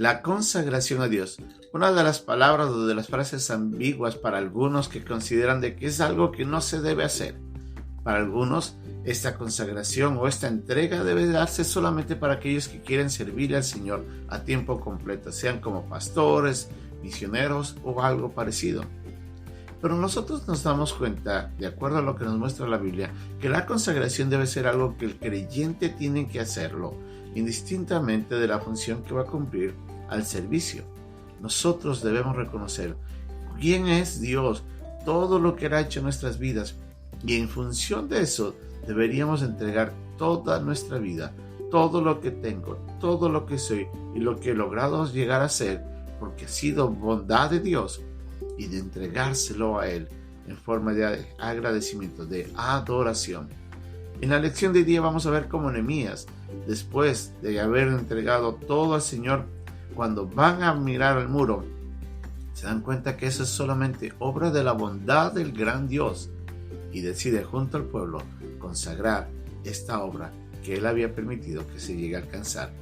La consagración a Dios. Una de las palabras o de las frases ambiguas para algunos que consideran de que es algo que no se debe hacer. Para algunos, esta consagración o esta entrega debe darse solamente para aquellos que quieren servir al Señor a tiempo completo, sean como pastores, misioneros o algo parecido. Pero nosotros nos damos cuenta, de acuerdo a lo que nos muestra la Biblia, que la consagración debe ser algo que el creyente tiene que hacerlo, indistintamente de la función que va a cumplir al servicio. Nosotros debemos reconocer quién es Dios, todo lo que Él ha hecho en nuestras vidas, y en función de eso deberíamos entregar toda nuestra vida, todo lo que tengo, todo lo que soy y lo que he logrado llegar a ser, porque ha sido bondad de Dios, y de entregárselo a Él en forma de agradecimiento, de adoración. En la lección de hoy día vamos a ver cómo Nehemías, después de haber entregado todo al Señor, cuando van a mirar al muro, se dan cuenta que eso es solamente obra de la bondad del gran Dios, y decide junto al pueblo consagrar esta obra que Él había permitido que se llegue a alcanzar.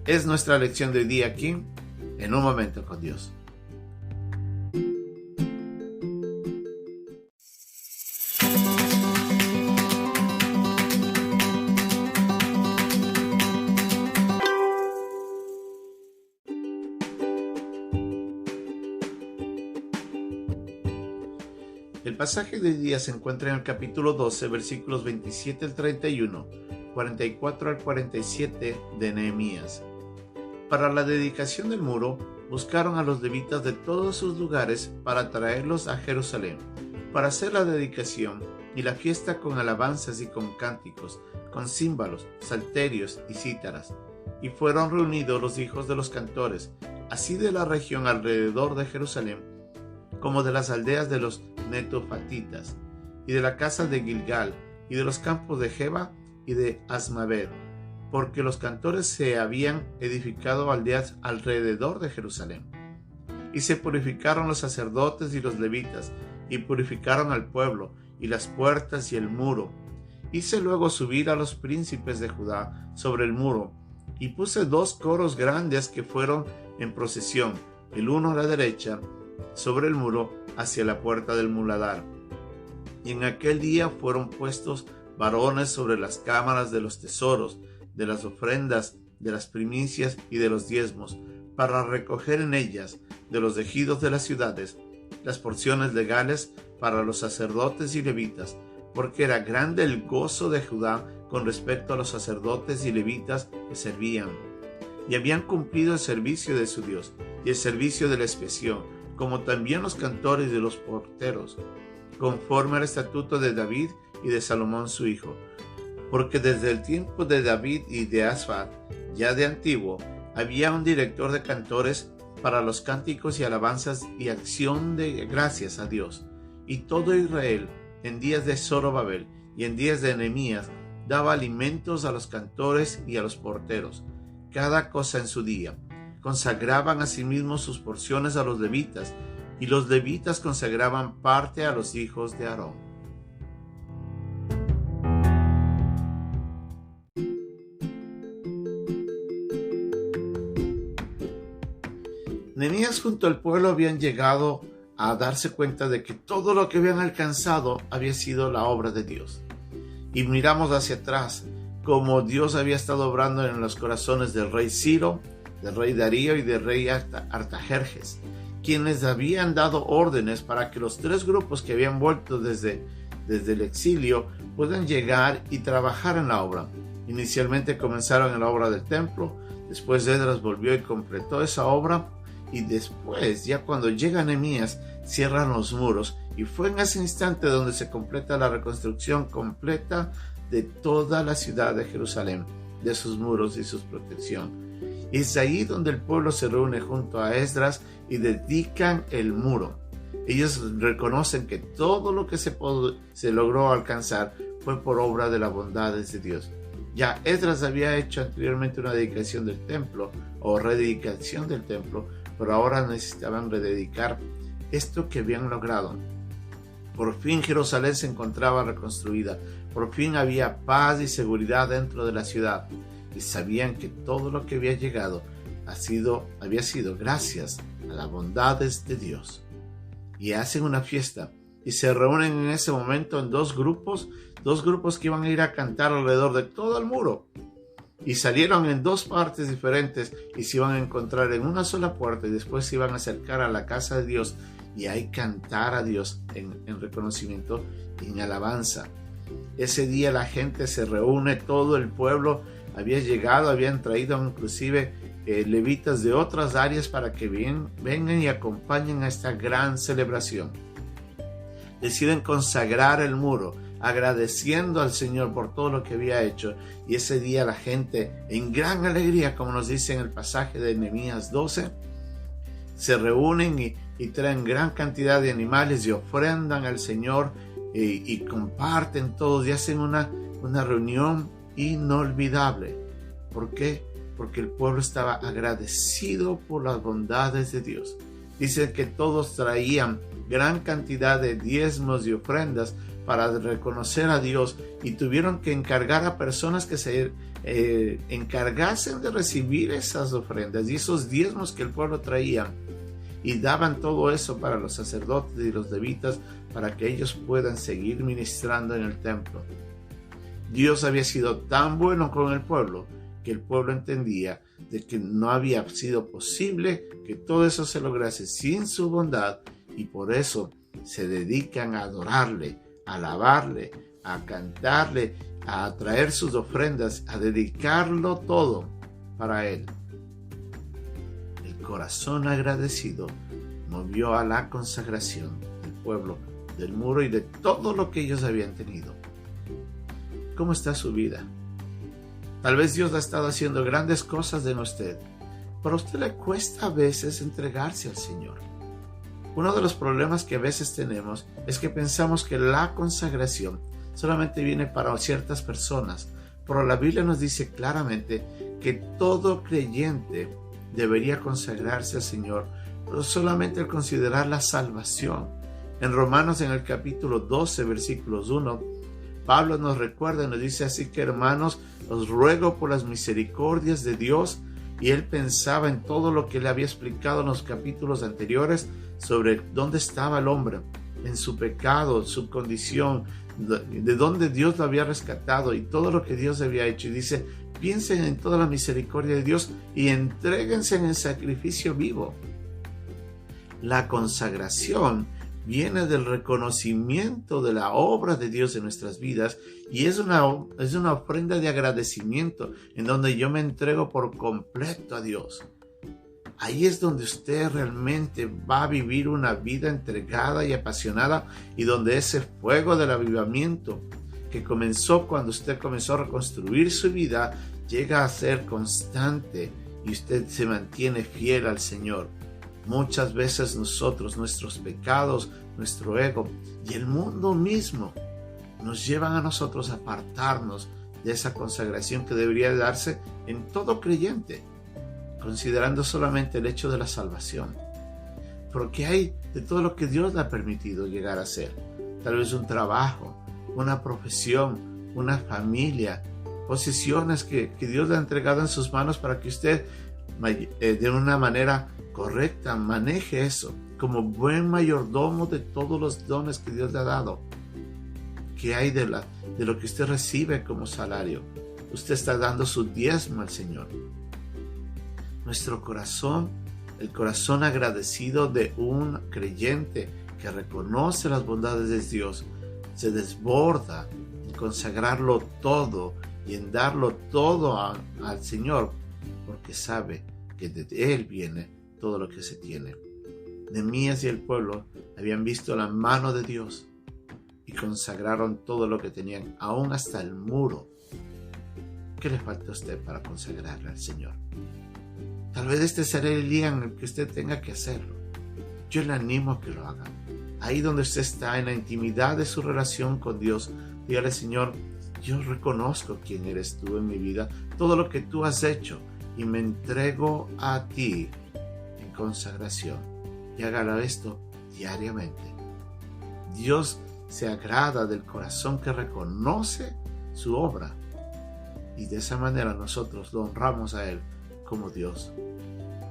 Es nuestra lección de hoy día aquí, en Un Momento con Dios. El pasaje de hoy día se encuentra en el capítulo 12, versículos 27 al 31, 44 al 47 de Nehemías. Para la dedicación del muro, buscaron a los levitas de todos sus lugares para traerlos a Jerusalén, para hacer la dedicación y la fiesta con alabanzas y con cánticos, con címbalos, salterios y cítaras. Y fueron reunidos los hijos de los cantores, así de la región alrededor de Jerusalén, como de las aldeas de los netofatitas, y de la casa de Gilgal, y de los campos de Geba y de Asmavet, porque los cantores se habían edificado aldeas alrededor de Jerusalén. Y se purificaron los sacerdotes y los levitas, y purificaron al pueblo, y las puertas y el muro. Hice luego subir a los príncipes de Judá sobre el muro, y puse 2 coros grandes que fueron en procesión, el uno a la derecha, sobre el muro hacia la puerta del muladar. Y en aquel día fueron puestos varones sobre las cámaras de los tesoros, de las ofrendas, de las primicias y de los diezmos, para recoger en ellas, de los ejidos de las ciudades, las porciones legales para los sacerdotes y levitas, porque era grande el gozo de Judá con respecto a los sacerdotes y levitas que servían. Y habían cumplido el servicio de su Dios y el servicio de la expiación, como también los cantores y los porteros, conforme al estatuto de David y de Salomón su hijo. Porque desde el tiempo de David y de Asfat, ya de antiguo, había un director de cantores para los cánticos y alabanzas y acción de gracias a Dios. Y todo Israel, en días de Zorobabel y en días de Nehemías, daba alimentos a los cantores y a los porteros, cada cosa en su día. Consagraban asimismo sus porciones a los levitas, y los levitas consagraban parte a los hijos de Aarón. Nehemías junto al pueblo habían llegado a darse cuenta de que todo lo que habían alcanzado había sido la obra de Dios. Y miramos hacia atrás como Dios había estado obrando en los corazones del rey Ciro, del rey Darío y del rey Artajerjes, quienes habían dado órdenes para que los 3 grupos que habían vuelto desde el exilio puedan llegar y trabajar en la obra. Inicialmente comenzaron en la obra del templo, después Esdras volvió y completó esa obra, y después, ya cuando llega Nehemías, cierran los muros, y fue en ese instante donde se completa la reconstrucción completa de toda la ciudad de Jerusalén, de sus muros y su protección. Y es ahí donde el pueblo se reúne junto a Esdras y dedican el muro. Ellos reconocen que todo lo que se logró alcanzar fue por obra de las bondades de Dios. Ya Esdras había hecho anteriormente una dedicación del templo o rededicación del templo, pero ahora necesitaban rededicar esto que habían logrado. Por fin Jerusalén se encontraba reconstruida, por fin había paz y seguridad dentro de la ciudad, y sabían que todo lo que había llegado había sido gracias a las bondades de Dios. Y hacen una fiesta y se reúnen en ese momento en dos grupos que iban a ir a cantar alrededor de todo el muro. Y salieron en dos partes diferentes y se iban a encontrar en una sola puerta y después se iban a acercar a la casa de Dios y ahí cantar a Dios en reconocimiento y en alabanza. Ese día la gente se reúne, todo el pueblo habían traído inclusive levitas de otras áreas para que vengan y acompañen a esta gran celebración. Deciden consagrar el muro, agradeciendo al Señor por todo lo que había hecho. Y ese día la gente, en gran alegría, como nos dice en el pasaje de Nehemías 12, se reúnen y traen gran cantidad de animales y ofrendan al Señor y comparten todos y hacen una reunión inolvidable. ¿Por qué? Porque el pueblo estaba agradecido por las bondades de Dios. Dice que todos traían gran cantidad de diezmos y ofrendas para reconocer a Dios y tuvieron que encargar a personas que se encargasen de recibir esas ofrendas y esos diezmos que el pueblo traía, y daban todo eso para los sacerdotes y los levitas para que ellos puedan seguir ministrando en el templo. Dios había sido tan bueno con el pueblo que el pueblo entendía de que no había sido posible que todo eso se lograse sin su bondad, y por eso se dedican a adorarle, a alabarle, a cantarle, a traer sus ofrendas, a dedicarlo todo para Él. El corazón agradecido movió a la consagración del pueblo, del muro y de todo lo que ellos habían tenido. ¿Cómo está su vida? Tal vez Dios ha estado haciendo grandes cosas en usted, pero a usted le cuesta a veces entregarse al Señor. Uno de los problemas que a veces tenemos es que pensamos que la consagración solamente viene para ciertas personas, pero la Biblia nos dice claramente que todo creyente debería consagrarse al Señor, pero solamente al considerar la salvación. En Romanos, en el capítulo 12, versículos 1, Pablo nos recuerda y nos dice: así que, hermanos, os ruego por las misericordias de Dios. Y él pensaba en todo lo que le había explicado en los capítulos anteriores sobre dónde estaba el hombre, en su pecado, su condición, de dónde Dios lo había rescatado y todo lo que Dios había hecho. Y dice: piensen en toda la misericordia de Dios y entréguense en el sacrificio vivo. La consagración viene del reconocimiento de la obra de Dios en nuestras vidas y es una ofrenda de agradecimiento en donde yo me entrego por completo a Dios. Ahí es donde usted realmente va a vivir una vida entregada y apasionada, y donde ese fuego del avivamiento que comenzó cuando usted comenzó a reconstruir su vida llega a ser constante y usted se mantiene fiel al Señor. Muchas veces nosotros, nuestros pecados, nuestro ego y el mundo mismo nos llevan a nosotros a apartarnos de esa consagración que debería darse en todo creyente, considerando solamente el hecho de la salvación. Porque hay de todo lo que Dios le ha permitido llegar a ser. Tal vez un trabajo, una profesión, una familia, posesiones que Dios le ha entregado en sus manos para que usted de una manera correcta maneje eso como buen mayordomo de todos los dones que Dios le ha dado. ¿Qué hay de lo que usted recibe como salario? Usted está dando su diezmo al Señor. Nuestro corazón, el corazón agradecido de un creyente que reconoce las bondades de Dios, se desborda en consagrarlo todo y en darlo todo al Señor, porque sabe que de Él viene todo lo que se tiene. Nehemías y el pueblo habían visto la mano de Dios y consagraron todo lo que tenían, aún hasta el muro. ¿Qué le falta a usted para consagrarle al Señor? Tal vez este será el día en el que usted tenga que hacerlo. Yo le animo a que lo haga. Ahí donde usted está, en la intimidad de su relación con Dios, dígale: Señor, yo reconozco quién eres tú en mi vida, todo lo que tú has hecho, y me entrego a ti en consagración. Y hágalo esto diariamente. Dios se agrada del corazón que reconoce su obra, y de esa manera nosotros lo honramos a Él como Dios.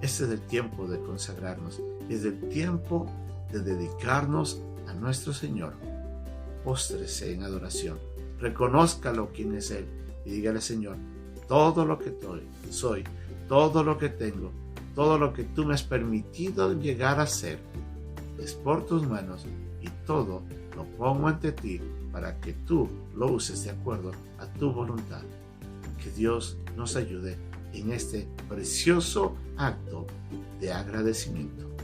Este es el tiempo de consagrarnos, es el tiempo de dedicarnos a nuestro Señor. Póstrese en adoración, reconózcalo quién es Él y dígale: Señor, todo lo que soy, todo lo que tengo, todo lo que tú me has permitido llegar a ser, es por tus manos, y todo lo pongo ante ti para que tú lo uses de acuerdo a tu voluntad. Que Dios nos ayude en este precioso acto de agradecimiento.